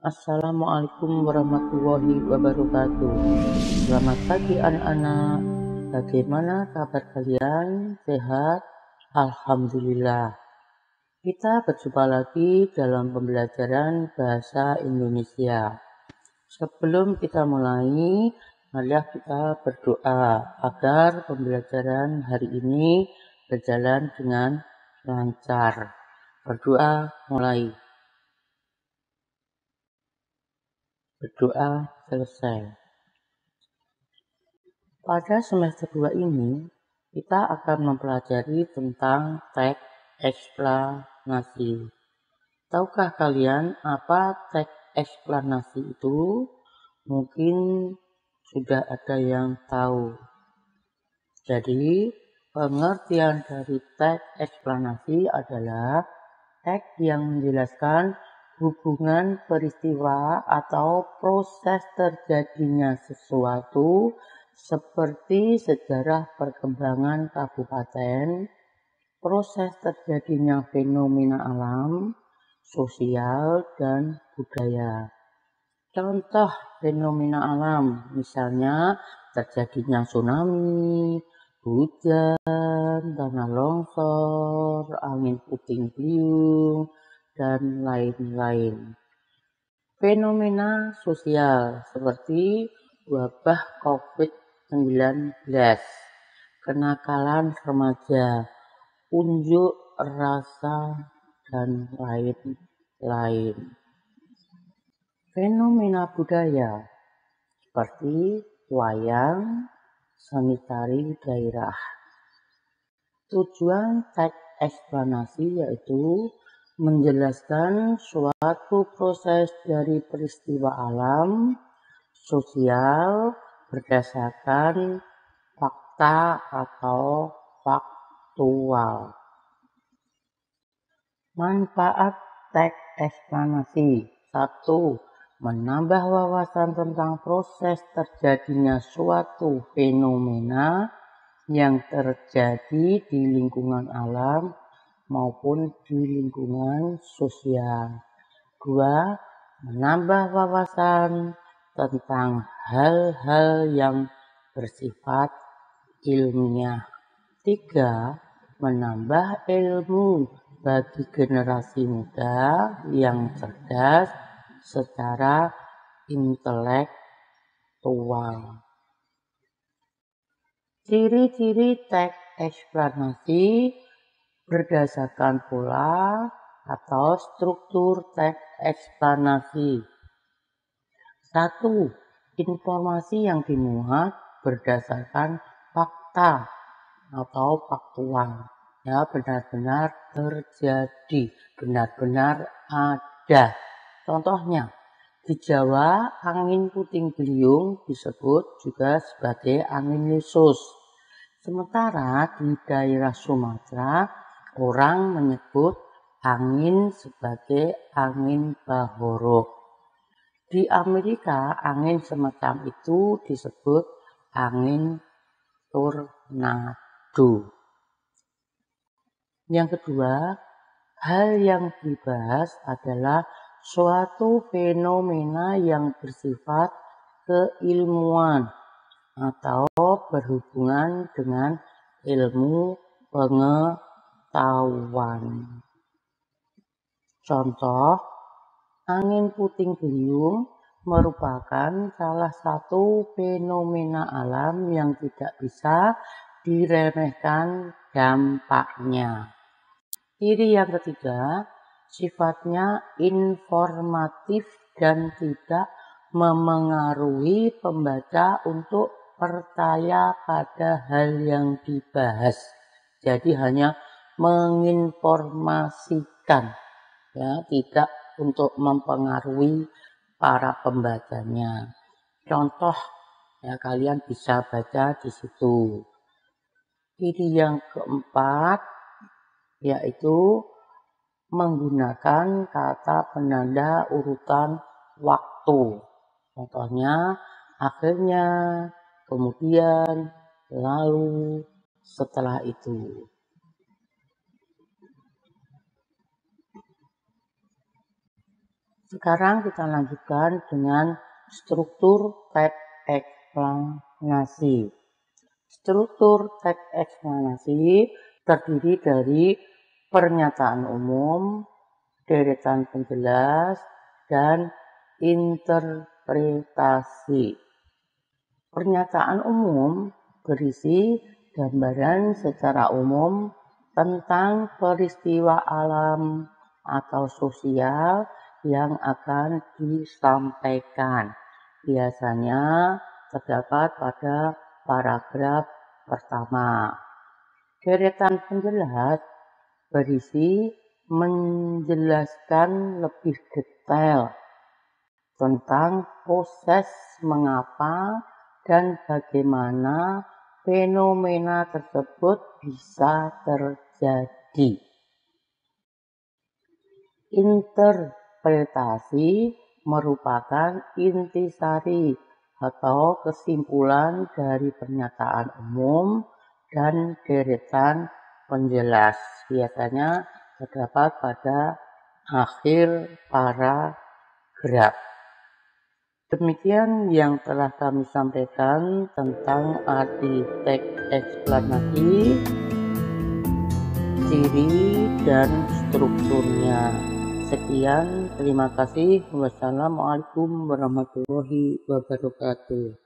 Assalamualaikum warahmatullahi wabarakatuh. Selamat pagi anak-anak. Bagaimana kabar kalian? Sehat? Alhamdulillah. Kita berjumpa lagi dalam pembelajaran bahasa Indonesia. Sebelum kita mulai, marilah kita berdoa agar pembelajaran hari ini berjalan dengan lancar. Berdoa mulai. Berdoa selesai. Pada semester 2 ini, kita akan mempelajari tentang teks eksplanasi. Tahukah kalian apa teks eksplanasi itu? Mungkin sudah ada yang tahu. Jadi, pengertian dari teks eksplanasi adalah teks yang menjelaskan hubungan peristiwa atau proses terjadinya sesuatu seperti sejarah perkembangan kabupaten, proses terjadinya fenomena alam, sosial, dan budaya. Contoh fenomena alam, misalnya terjadinya tsunami, hujan, tanah longsor, angin puting beliung, dan lain-lain. Fenomena sosial seperti wabah COVID-19, kenakalan remaja, unjuk rasa, dan lain-lain. Fenomena budaya seperti wayang, seni tari daerah. Tujuan teks eksplanasi yaitu menjelaskan suatu proses dari peristiwa alam, sosial, berdasarkan fakta atau faktual. Manfaat teks eksplanasi. 1. Menambah wawasan tentang proses terjadinya suatu fenomena yang terjadi di lingkungan alam maupun di lingkungan sosial. 2. Menambah wawasan tentang hal-hal yang bersifat ilmiah. 3. Menambah ilmu bagi generasi muda yang cerdas secara intelektual. Ciri-ciri teks eksplanasi berdasarkan pola atau struktur teks eksplanasi. 1. Informasi yang dimuat berdasarkan fakta atau faktual. Ya, benar-benar terjadi, benar-benar ada. Contohnya, di Jawa angin puting beliung disebut juga sebagai angin yesus. Sementara di daerah Sumatera orang menyebut angin sebagai angin bahorok. Di Amerika angin semacam itu disebut angin tornado. Yang kedua, hal yang dibahas adalah suatu fenomena yang bersifat keilmuan atau berhubungan dengan ilmu pengetahuan. Contoh, angin puting beliung merupakan salah satu fenomena alam yang tidak bisa diremehkan dampaknya. Ciri yang ketiga, sifatnya informatif dan tidak memengaruhi pembaca untuk percaya pada hal yang dibahas. Jadi hanya menginformasikan, ya, tidak untuk mempengaruhi para pembacanya. Contoh, ya, kalian bisa baca di situ. Ciri yang keempat yaitu menggunakan kata penanda urutan waktu. Contohnya, akhirnya, kemudian, lalu, setelah itu. Sekarang kita lanjutkan dengan struktur teks eksplanasi. Struktur teks eksplanasi terdiri dari pernyataan umum, deretan penjelas, dan interpretasi. Pernyataan umum berisi gambaran secara umum tentang peristiwa alam atau sosial yang akan disampaikan. Biasanya terdapat pada paragraf pertama. Deretan penjelas berisi menjelaskan lebih detail tentang proses mengapa dan bagaimana fenomena tersebut bisa terjadi. Interpretasi merupakan intisari atau kesimpulan dari pernyataan umum dan deretan penjelas. Biasanya terdapat pada akhir paragraf. Demikian yang telah kami sampaikan tentang arti teks eksplanasi, ciri dan strukturnya. Sekian, terima kasih. Wassalamualaikum warahmatullahi wabarakatuh.